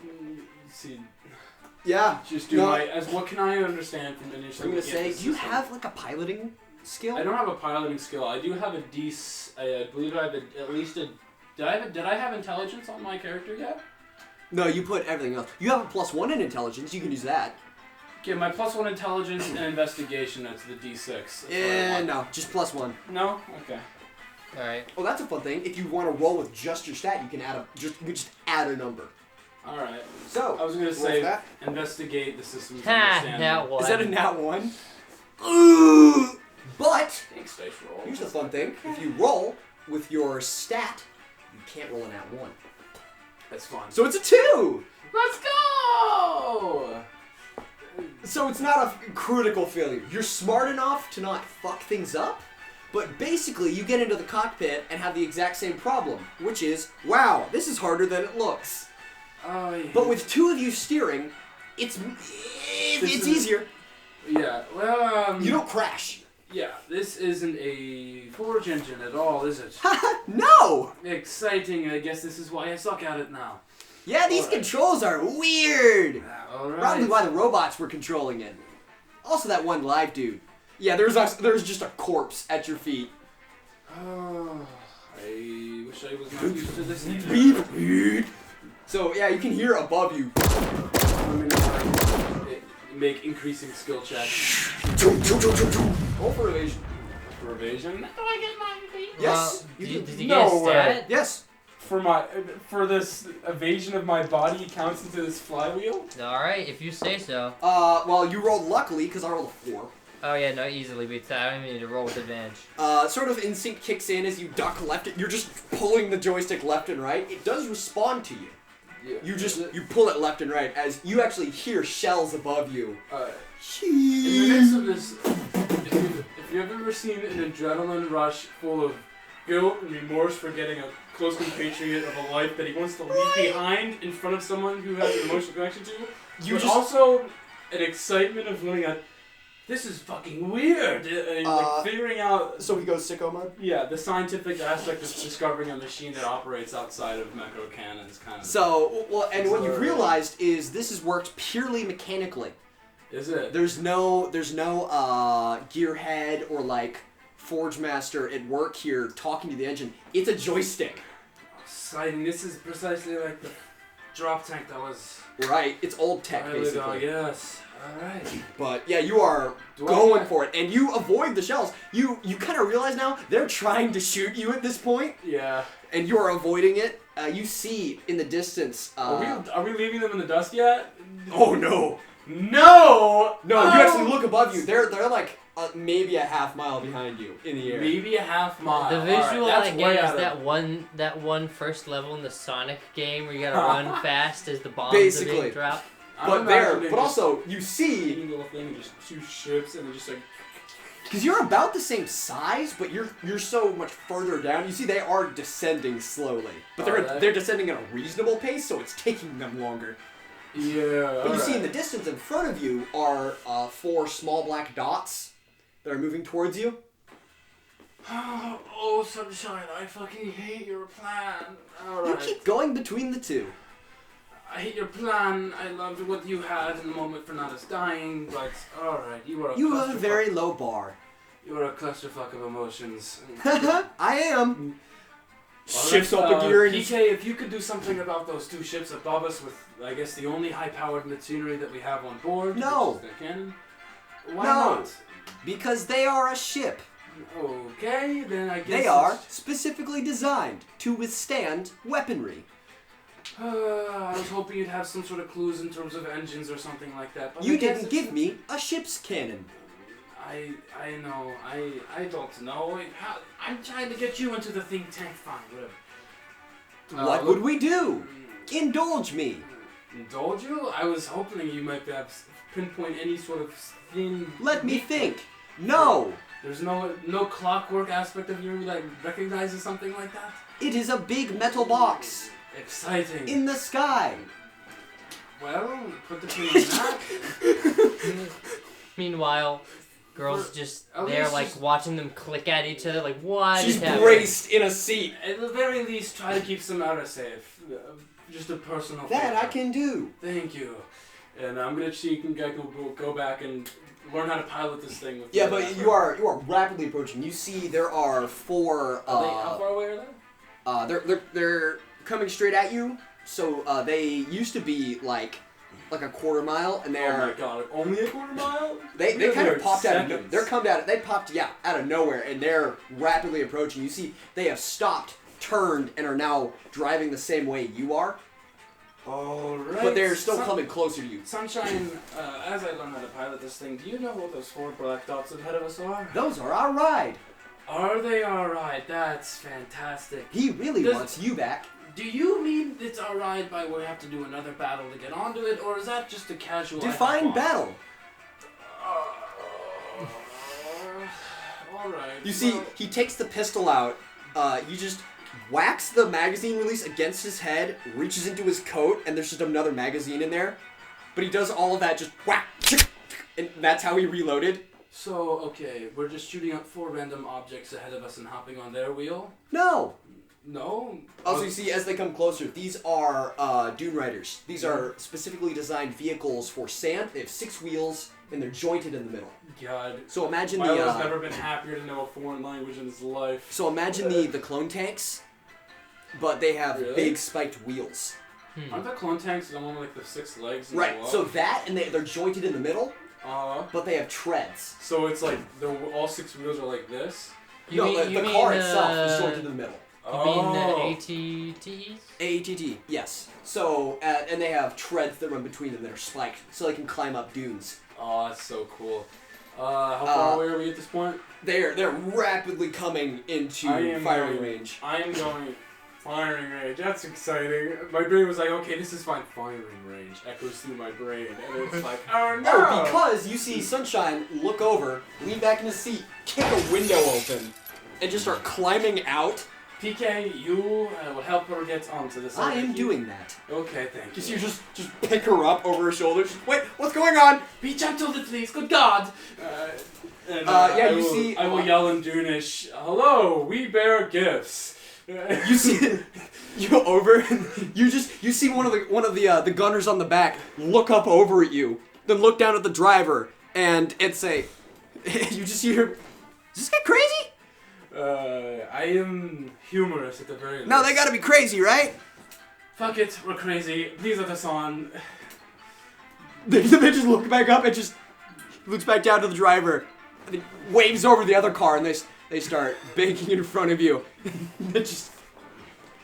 See, Yeah. just do No. what can I understand from initially? I'm gonna looking at say, the do you system? have like a piloting skill? I don't have a piloting skill. I do have I believe I have at least a. Did I have intelligence on my character yet? No, you put everything else. You have a +1 in intelligence. You can use that. Okay, my +1 intelligence and investigation. That's the D6. That's what I want. No, just +1. No. Okay. Alright. Oh, that's a fun thing. If you want to roll with just your stat, you can just add a number. All right. So I was gonna roll say that. investigate the systems. Ha! Understand. That one. Is that a nat 1? Ooh! But Thanks, dice roll. here's the fun thing: if you roll with your stat, you can't roll a nat 1. That's fun. So it's a 2. Let's go! So it's not a critical failure. You're smart enough to not fuck things up, but basically you get into the cockpit and have the exact same problem, which is, wow, this is harder than it looks. Oh, yeah. But with 2 of you steering, it's easier. Yeah, well, You don't crash. yeah, this isn't a forge engine at all, is it? No! Exciting, I guess this is why I suck at it now. Yeah, these Alright. controls are weird. Alright. Probably why the robots were controlling it. Also that one live dude. Yeah, there's just a corpse at your feet. Oh, I wish I was not used to this either. Beep, beep. So yeah, you can hear above you. Make increasing skill checks. Roll for evasion. For evasion. Yes. Did You you can- get No a way. stat? Yes. For this evasion of my body counts into this flywheel? Alright, if you say so. Well, you rolled luckily because I rolled a 4. Oh yeah, no, easily beats that. I don't even need to roll with advantage. Sort of instinct kicks in as you duck left. You're just pulling the joystick left and right. It does respond to you. Yeah. You pull it left and right as you actually hear shells above you. In the midst of this, if you've ever seen an adrenaline rush full of guilt and remorse for getting a close compatriot of a life that he wants to leave behind in front of someone who has an emotional connection to, but also an excitement of learning that this is fucking weird, and like figuring out. So he goes sicko mode. Yeah, the scientific aspect of discovering a machine that operates outside of Mecco canons, kind of. So and what you've realized is this is worked purely mechanically. Is it? There's no gearhead or like Forge Master at work here talking to the engine. It's a joystick. Exciting. This is precisely like the drop tank that was. Right. It's old tech, basically. Yes. Alright. But yeah, you are going for it, and you avoid the shells. You kind of realize now they're trying to shoot you at this point. Yeah. And you are avoiding it. You see in the distance. Are we leaving them in the dust yet? Oh no! No! No, you actually look above you. They're like maybe a half mile behind you in the air. Maybe a half mile. The visual right, I get is that one first level in the Sonic game where you gotta run fast as the bombs are being dropped. But also you see little thing, just two ships, and they're just like. Because you're about the same size, but you're so much further down. You see, they are descending slowly, but they're descending at a reasonable pace, so it's taking them longer. Yeah. But you see, in the distance in front of you are 4 small black dots that are moving towards you. Oh, Sunshine! I fucking hate your plan. All right. You keep going between the two. I hate your plan. I loved what you had in the moment for not us dying, but alright, you are a You have a very low bar. You are a clusterfuck of emotions. I am. Shifts up a gear and PK, if you could do something about those 2 ships above us with, I guess, the only high-powered machinery that we have on board. No. Which is the cannon. Why not? Because they are a ship. Okay, then I guess they are specifically designed to withstand weaponry. I was hoping you'd have some sort of clues in terms of engines or something like that. But you didn't give me a ship's cannon. I know. I don't know. I'm trying to get you into the think tank. Fine, whatever. What would we do? Indulge me. Indulge you? I was hoping you might perhaps pinpoint any sort of thing. Let me think. No. There's no clockwork aspect of you that recognizes something like that? It is a big metal box. Exciting. In the sky. Well, put the pin in that. Meanwhile, girls just there, like watching them click at each other, like what? She's braced in a seat. At the very least, try to keep Samara safe. Just a personal. That I can do. Thank you. And I'm gonna cheat and go back and learn how to pilot this thing. With but you are rapidly approaching. You see, there are 4. How far away are they? They're coming straight at you. So they used to be like a quarter mile, and they're. Oh my god! Only a quarter mile? They kind of popped out of. They're coming out. They popped out of nowhere, and they're rapidly approaching. You see, they have stopped, turned, and are now driving the same way you are. Alright. But they're still coming closer to you. Sunshine, as I learn how to pilot this thing, do you know what those 4 black dots ahead of us are? Those are our ride. Are they alright? That's fantastic. He really wants you back. Do you mean it's our ride by we have to do another battle to get onto it, or is that just a casual... Define battle. Alright. You see, he takes the pistol out, you just whacks the magazine release against his head, reaches into his coat, and there's just another magazine in there. But he does all of that just whack, and that's how he reloaded. So, okay, we're just shooting up 4 random objects ahead of us and hopping on their wheel? No. No? Also, you see, as they come closer, these are Dune Riders. These are specifically designed vehicles for sand. They have 6 wheels, and they're jointed in the middle. God. So imagine Milo's never been happier to know a foreign language in his life. So imagine the clone tanks, but they have big spiked wheels. Aren't the clone tanks the one with like the 6 legs? And right. So that, and they're jointed in the middle, but they have treads. So it's like all 6 wheels are like this. The car itself is jointed in the middle. You mean the ATTs? ATT, yes. So, and they have treads that run between them that are spiked, so they can climb up dunes. Oh, that's so cool. How far away are we at this point? They're rapidly coming into firing range. I am going Firing range, that's exciting. My brain was like, okay, this is fine. Firing range echoes through my brain, and it's like, oh no! No, because you see Sunshine look over, lean back in his seat, kick a window open, and just start climbing out. PK, you will help her get onto this. I am doing that. Okay, thank you. You just pick her up over her shoulders. Wait, what's going on? Be gentle, please. Good God. I will yell in Dunish. Hello, we bear gifts. You see, you go over, and you see one of the gunners on the back look up over at you, then look down at the driver, and say, you just hear, is this guy crazy? I am humorous at the very least. No, they gotta be crazy, right? Fuck it, we're crazy. Please let us on. The man just looks back up and just looks back down to the driver, and then waves over the other car, and they start banking in front of you.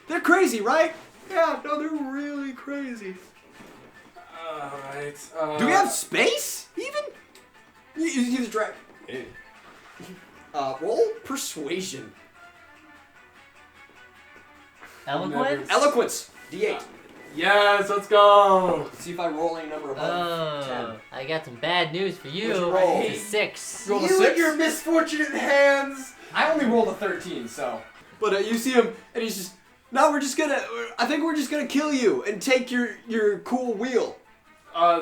They're crazy, right? Yeah, no, they're really crazy. Alright. Do we have space, even? You just drive. Roll persuasion. Eloquence? Eloquence. D8. Yes, let's go. Let's see if I roll any number above 10. I got some bad news for you. What'd you roll? It's a 6. Roll a 6? and your misfortunate hands. I only rolled a 13, so. But you see him, and he's just, no, I think we're just gonna kill you and take your cool wheel.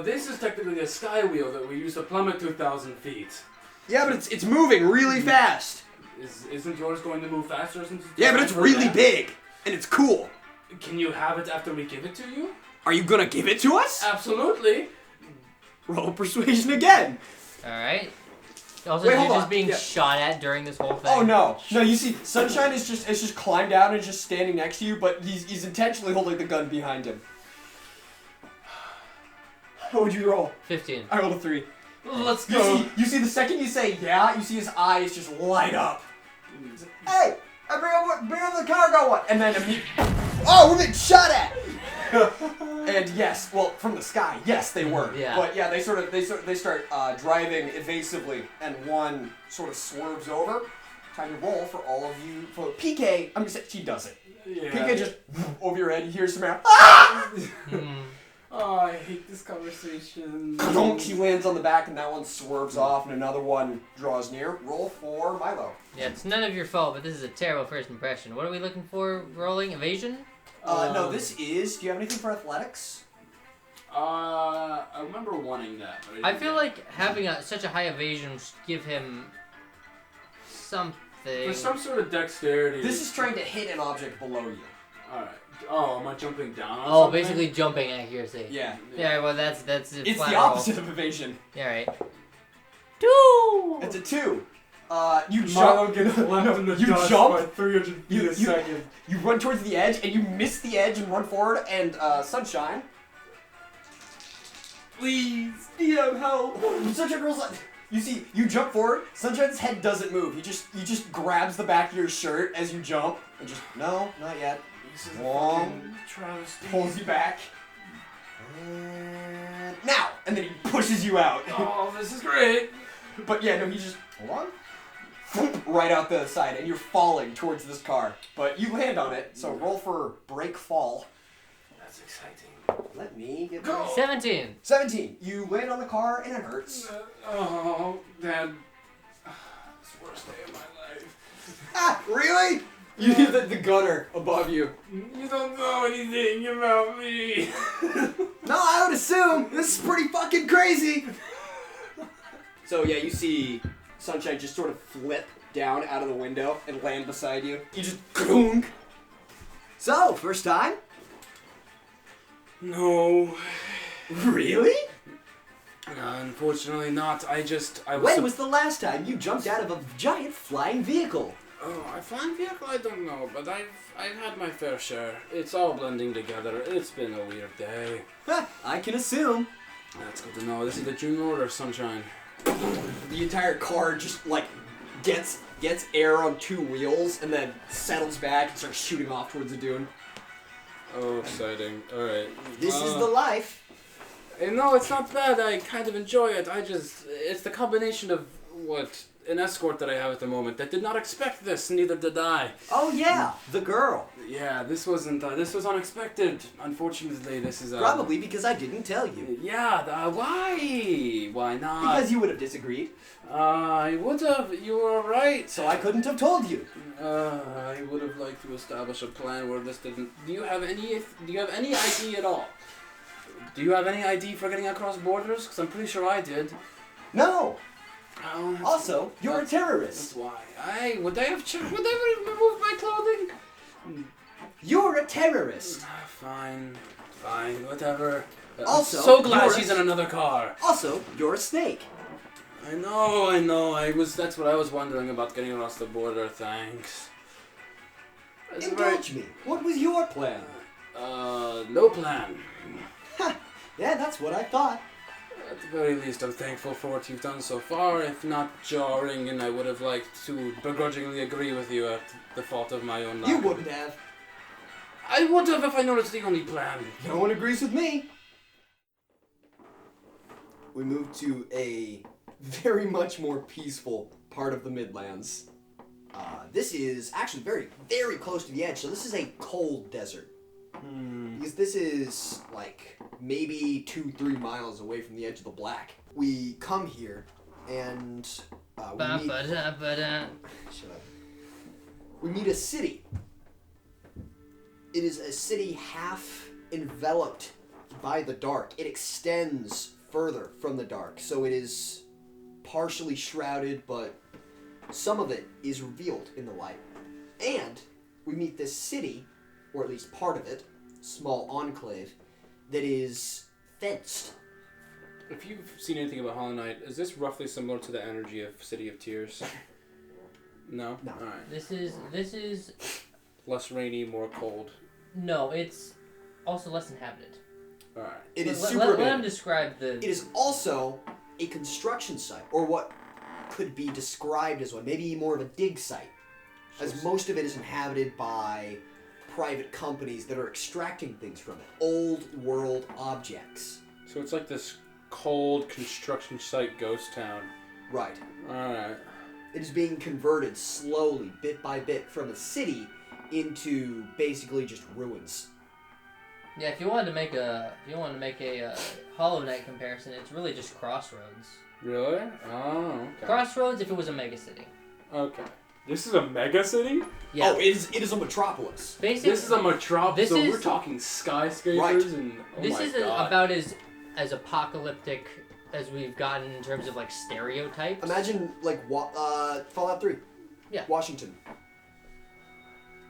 This is technically a sky wheel that we use to plummet 2,000 feet. Yeah, but it's moving really fast. Isn't yours going to move faster? Yeah, but it's really big, and it's cool. Can you have it after we give it to you? Are you gonna give it to us? Absolutely. Roll persuasion again. Alright. Also, Wait, you're hold just on. being Yeah. shot at during this whole thing. Oh no! No, you see, Sunshine is just climbed down and just standing next to you, but he's intentionally holding the gun behind him. What would you roll? 15. I rolled a 3. Let's go. You see the second you say yeah, you see his eyes just light up. Hey! Bring over the cargo one! And then oh, we're being shot at! And yes, well, from the sky, yes, they were. Yeah. But yeah, they start driving evasively, and one sort of swerves over. Time to roll for all of you. For PK, I'm gonna say she does it. Yeah. PK just over your head. You hear some air. Ah! Oh, I hate this conversation. She lands on the back, and that one swerves off, and another one draws near. Roll for Milo. Yeah, it's none of your fault, but this is a terrible first impression. What are we looking for? Rolling? Evasion? No, this is. Do you have anything for athletics? I remember wanting that. But I feel like having such a high evasion should give him something. for some sort of dexterity. This is trying to hit an object below you. Alright. Oh, am I jumping down on Oh, something? basically jumping accuracy. Yeah. Yeah, well, that's It's flat the roll. opposite of evasion. Yeah, right. 2! It's a 2. You Milo jump. gets left in the You dust jump. by 300 feet a second. You run towards the edge, and you miss the edge and run forward, and Sunshine. Please. DM help. Sunshine rolls like. You see, you jump forward. Sunshine's head doesn't move. He just grabs the back of your shirt as you jump, and just no, not yet. This is Long. travesty. Pulls you back. And now, and then he pushes you out. Oh, this is great. But yeah, no, he just hold on. Thump, right out the side, and you're falling towards this car. But you land on it, so roll for break fall. That's exciting. Let me get Go. 17. 17. You land on the car, and it hurts. Oh, Dad. It's the worst day of my life. Ah, really? You hear the gunner above you. You don't know anything about me. No, I would assume. This is pretty fucking crazy. So yeah, you see Sunshine just sort of flip down out of the window and land beside you. You just boom. So, first time? No. Really? Unfortunately not. When was the last time you jumped out of a giant flying vehicle? Oh, a flying vehicle? I don't know, but I've had my fair share. It's all blending together. It's been a weird day. I can assume. That's good to know. This is the June order, Sunshine. The entire car just like gets air on 2 wheels and then settles back and starts shooting off towards the dune. Oh, exciting. Alright. This is the life. No, it's not bad. I kind of enjoy it. It's the combination of an escort that I have at the moment that did not expect this, neither did I. Oh yeah, the girl. Yeah, this was unexpected. Unfortunately, this is Probably because I didn't tell you. Yeah, why? Why not? Because you would have disagreed. I would have. You were right. So I couldn't have told you. I would have liked to establish a plan where this didn't. Do you have any ID at all? Do you have any ID for getting across borders? Because I'm pretty sure I did. No. Oh, Also, you're a terrorist. That's why. Would I have removed my clothing? You're a terrorist. Fine, whatever. Also, I'm so glad you're she's in another car. Also, you're a snake. I know. That's what I was wondering about getting across the border. Thanks. Indulge me. What was your plan? No plan. Ha! Yeah, that's what I thought. At the very least, I'm thankful for what you've done so far, if not jarring, and I would have liked to begrudgingly agree with you at the fault of my own lack. You wouldn't have. I would have if I noticed the only plan. No one agrees with me. We moved to a very much more peaceful part of the Midlands. This is actually very, very close to the edge, so this is a cold desert. Because this is like maybe 2-3 miles away from the edge of the black. We come here and we meet a city. It is a city half enveloped by the dark. It extends further from the dark, so it is partially shrouded, but some of it is revealed in the light. And we meet this city, or at least part of it, small enclave, that is fenced. If you've seen anything about Hollow Knight, is this roughly similar to the energy of City of Tears? No? No. Alright. This is Less rainy, more cold. no, it's also less inhabited. Alright. It is Let super him big. describe the. It is also a construction site, or what could be described as one, maybe more of a dig site, as most of it is inhabited by private companies that are extracting things from it. Old world objects. So it's like this cold construction site ghost town. Right. Alright. It is being converted slowly, bit by bit, from a city into basically just ruins. Yeah, if you wanted to make a Hollow Knight comparison, it's really just Crossroads. Really? Oh, okay. Crossroads, if it was a megacity. Okay. This is a mega city? Yeah. Oh, it is a metropolis. Basically, This is a metropolis, so This we're is- talking skyscrapers Right. and oh this my is God. about as apocalyptic as we've gotten in terms of like stereotypes. Imagine like Fallout 3. Yeah. Washington.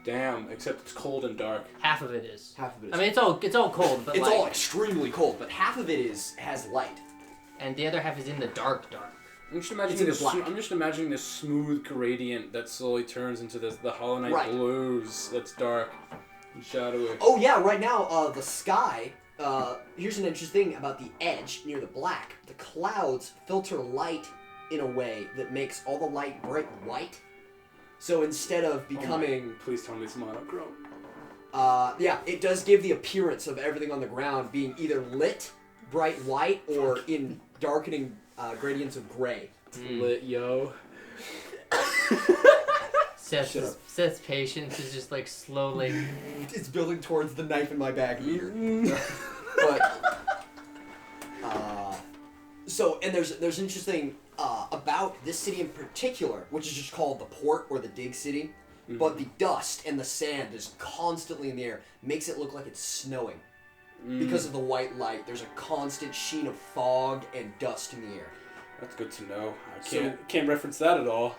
Damn, except it's cold and dark. Half of it is. Half of it is. I mean, it's all cold, but it's like, all extremely cold, but half of it has light. and the other half is in the dark. I'm just It's imagining in this. the black. I'm just imagining this smooth gradient that slowly turns into the Hollow Knight Right. blues. That's dark and shadowy. Oh yeah, right now the sky. Here's an interesting thing about the edge near the black. The clouds filter light in a way that makes all the light bright white. So instead of becoming, Please tell me it's monochrome. yeah, it does give the appearance of everything on the ground being either lit bright white or in darkening gradients of gray. Lit, yo. Shut up. Seth's patience is just like slowly. It's building towards the knife in my bag meter. But so and there's an interesting about this city in particular, which is just called the port or the dig city. Mm-hmm. But the dust and the sand is constantly in the air, makes it look like it's snowing. Because of the white light, there's a constant sheen of fog and dust in the air. That's good to know. I can't reference that at all.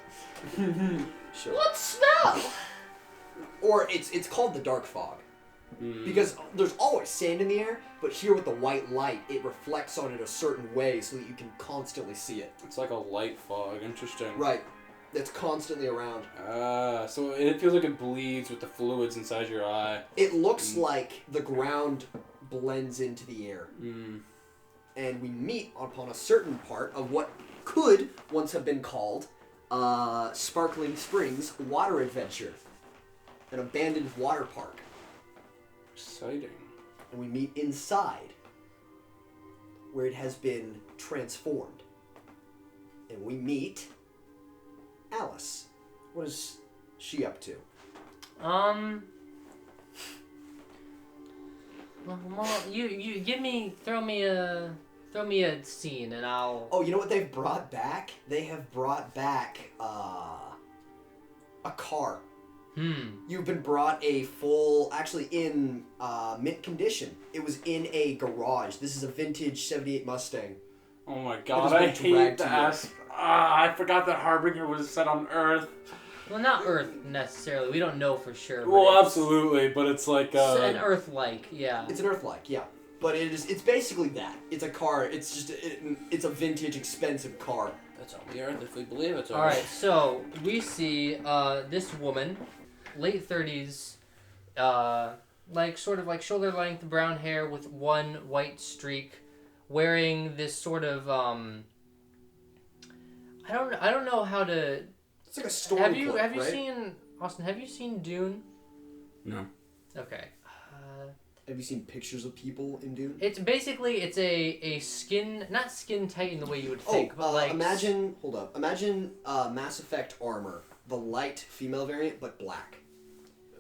Sure. What smell? Or it's called the dark fog. Because there's always sand in the air, but here with the white light, it reflects on it a certain way so that you can constantly see it. It's like a light fog. Interesting. Right. That's constantly around. So it feels like it bleeds with the fluids inside your eye. It looks like the ground blends into the air. And we meet upon a certain part of what could once have been called Sparkling Springs Water Adventure. An abandoned water park. Exciting. And we meet inside. where it has been transformed. And we meet Alice. What is she up to? Well, you throw me a scene and I'll. Oh, you know what they've brought back? They have brought back a car. You've been brought a full, actually in mint condition. It was in a garage. This is a vintage '78 Mustang. Oh my god, I hate that. I forgot that Harbinger was set on Earth. Well, not Earth necessarily. We don't know for sure. But Well, absolutely, but it's like it's an Earth-like, yeah. It's an Earth-like, yeah. But it's basically that. It's a car. It's just it's a vintage, expensive car. That's on the Earth if we believe it's All right, so we see this woman, late 30s, sort of like shoulder-length brown hair with one white streak, wearing this sort of I don't know how to. It's like a storm Have you cloak, right? seen Austin? Have you seen Dune? No. Okay. Have you seen pictures of people in Dune? It's basically a skin, not skin tight in the way you would think, but like imagine Mass Effect armor, the light female variant, but black.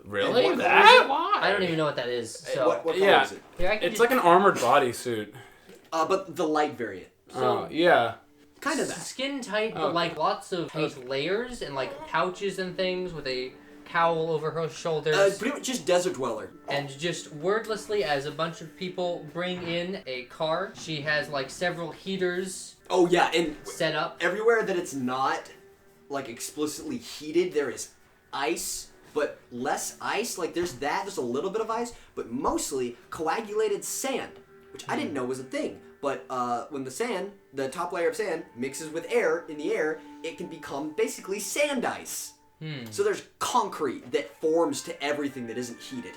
Really? What That? Why? I don't even know what that is. So What color Yeah. is it? Here, I can It's just- like an armored bodysuit. But the light variant. Oh, yeah. Kind of that. skin tight, but Okay. like lots of layers and like pouches and things with a cowl over her shoulders. Pretty much just desert dweller. And just wordlessly, as a bunch of people bring in a car, she has like several heaters Oh yeah, and set up. everywhere that it's not like explicitly heated, there is ice, but less ice. Like there's a little bit of ice, but mostly coagulated sand, which I didn't know was a thing. But when the top layer of sand mixes with air in the air, it can become basically sand ice. So there's concrete that forms to everything that isn't heated.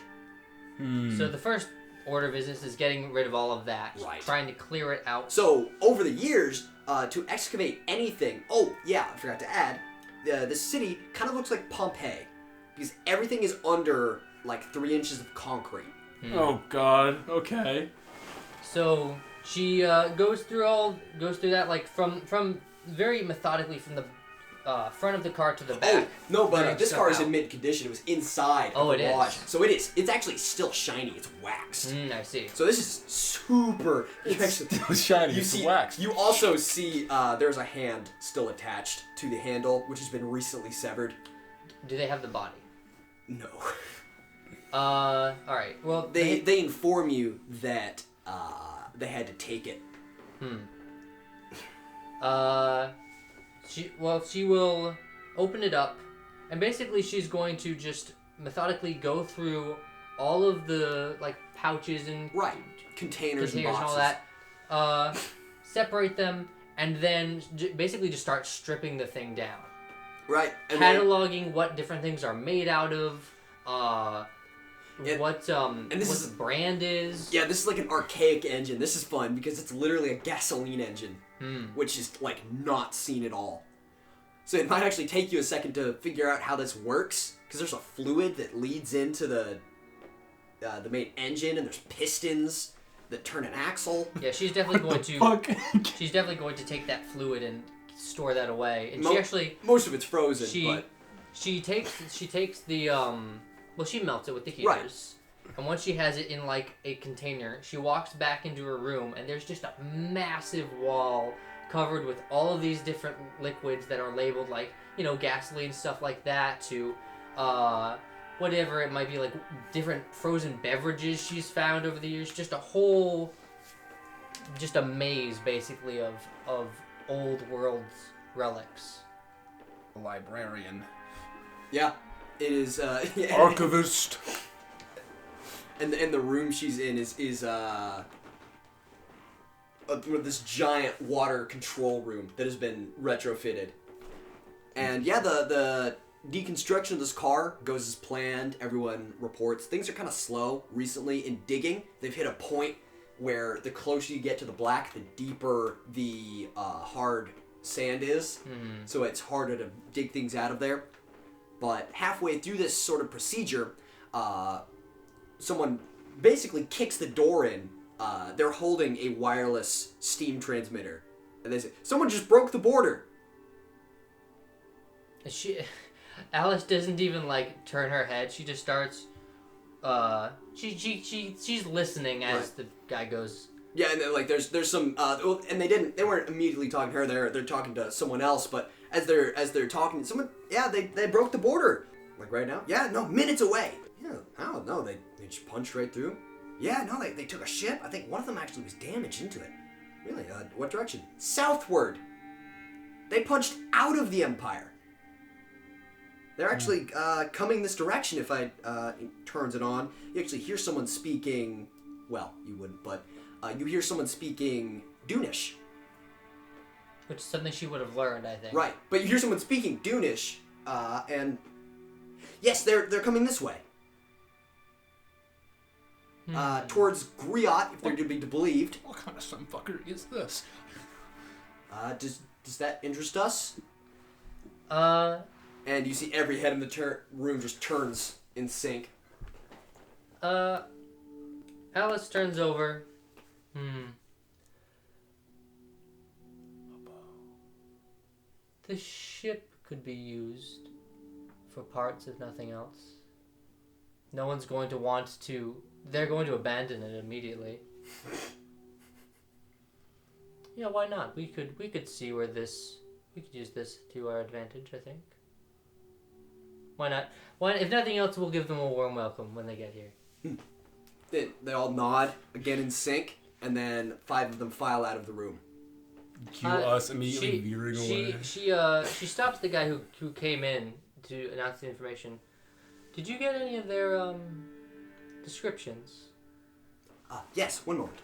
So the first order of business is getting rid of all of that, Right. trying to clear it out. So over the years, to excavate anything, oh yeah, I forgot to add, the city kind of looks like Pompeii, because everything is under like 3 inches of concrete. Oh god. Okay. So she goes through that like from very methodically from the front of the car to the back. Oh no, but clearing this stuff car is out. in mint condition. It was inside. Oh, of the it is. garage. So it is. It's actually still shiny. It's waxed. I see. So this is super. It's shiny. You It's see, wax. you also see there's a hand still attached to the handle, which has been recently severed. Do they have the body? No. All right. Well, They inform you that they had to take it. She will open it up, and basically she's going to just methodically go through all of the like pouches and Right. Containers and and boxes. all that, separate them, and then basically just start stripping the thing down, Right. And then, cataloging what different things are made out of, this what is- the brand is. yeah, this is like an archaic engine. This is fun because it's literally a gasoline engine, which is like not seen at all. So it might actually take you a second to figure out how this works because there's a fluid that leads into the main engine, and there's pistons that turn an axle. Yeah, she's definitely going to. Fuck. She's definitely going to take that fluid and store that away. And Mo- she actually Most of it's frozen, but she takes the she melts it with the heaters. Right. And once she has it in like a container, she walks back into her room, and there's just a massive wall covered with all of these different liquids that are labeled like, you know, gasoline, stuff like that, to whatever it might be, like different frozen beverages she's found over the years. Just a maze basically of old world relics. Librarian. yeah, it is. Yeah, Archivist. and the room she's in is this giant water control room that has been retrofitted. And yeah, the deconstruction of this car goes as planned. Everyone reports things are kind of slow recently in digging. They've hit a point where the closer you get to the black, the deeper the hard sand is. So it's harder to dig things out of there. But halfway through this sort of procedure, someone basically kicks the door in they're holding a wireless steam transmitter. And they say, someone just broke the border. Alice doesn't even like turn her head. She just starts. She's listening as the guy goes. Yeah, and then, like there's some and they weren't immediately talking to her. They're talking to someone else. But as they're talking, someone they broke the border. Like right now? Yeah, no, minutes away. Yeah, I don't know. They just punched right through. Yeah, no, they took a ship. I think one of them actually was damaged into it. Really? What direction? Southward. They punched out of the Empire. They're actually coming this direction. If I turns it on, you actually hear someone speaking. Well, you wouldn't, but you hear someone speaking Dunish. Which is something she would have learned, I think. Right, but you hear someone speaking Dunish, and yes, they're coming this way. Towards Griot, if they're to be believed. What kind of some fuckery is this? Does that interest us? And you see every head in the room just turns in sync. Alice turns over. The ship could be used for parts, if nothing else. No one's going to want to... They're going to abandon it immediately. Yeah, why not? We could see where this... We could use this to our advantage, I think. Why not? If nothing else, we'll give them a warm welcome when they get here. They all nod, again in sync, and then 5 of them file out of the room. Cue us immediately veering away. She stops the guy who came in to announce the information. Did you get any of their descriptions? Yes, one moment.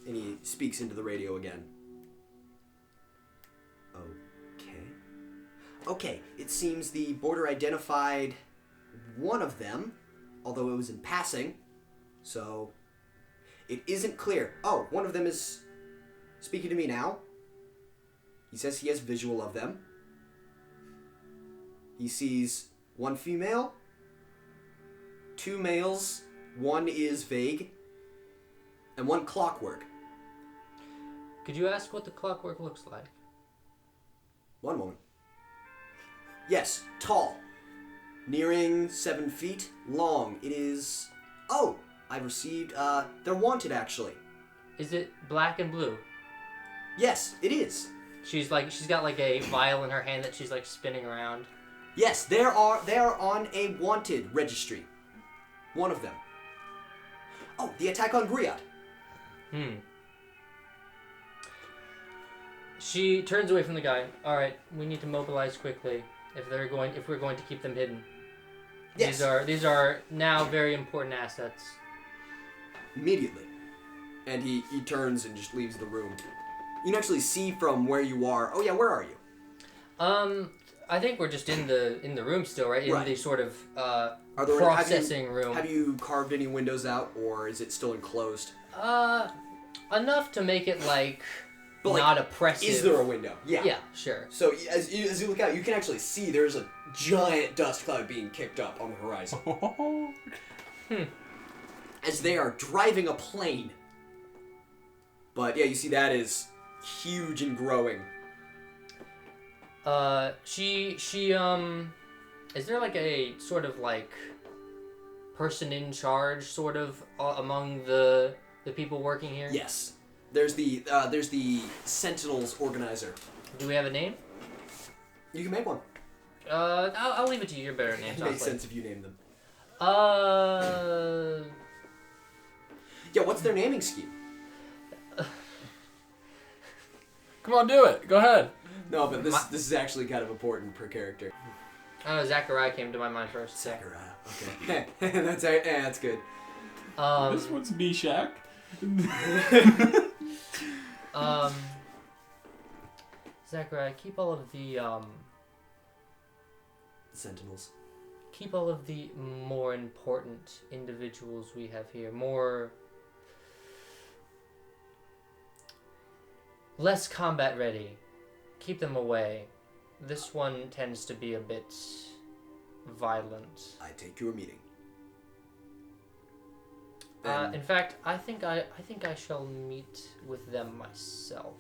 And he speaks into the radio again. Okay, it seems the border identified one of them, although it was in passing, so it isn't clear. Oh, one of them is speaking to me now. He says he has visual of them. He sees 1 female, 2 males, 1 is vague, and 1 clockwork. Could you ask what the clockwork looks like? One moment. Yes, tall. Nearing 7 feet long. It is... Oh, I've received... They're wanted, actually. Is it black and blue? Yes, it is. She's got like a vial in her hand that she's like spinning around. Yes, they are on a wanted registry. One of them. Oh, the attack on Griot. She turns away from the guy. All right, we need to mobilize quickly if we're going to keep them hidden. Yes. These are now very important assets. Immediately. And he turns and just leaves the room. You can actually see from where you are. Oh yeah, where are you? I think we're just in the room still, right? In the sort of processing room. Have you carved any windows out, or is it still enclosed? Enough to make it But, not oppressive. Is there a window? Yeah. Yeah, sure. So as you look out, you can actually see there's a giant dust cloud being kicked up on the horizon. As they are driving a plane. But yeah, you see that is huge and growing. Is there like a sort of like person in charge sort of among the people working here? Yes. There's the Sentinels organizer. Do we have a name? You can make one. I'll leave it to you. You're better at names. It makes sense if you name them. Yeah, what's their naming scheme? Come on, do it. Go ahead. No, but this is actually kind of important per character. I don't know, Zachariah came to my mind first. Zachariah. Okay. That's good. This one's Meshach. Zachariah, keep all of the Sentinels. keep all of the more important individuals we have here. Less combat ready. Keep them away. This one tends to be a bit violent. I take your meeting. then In fact, I think I shall meet with them myself.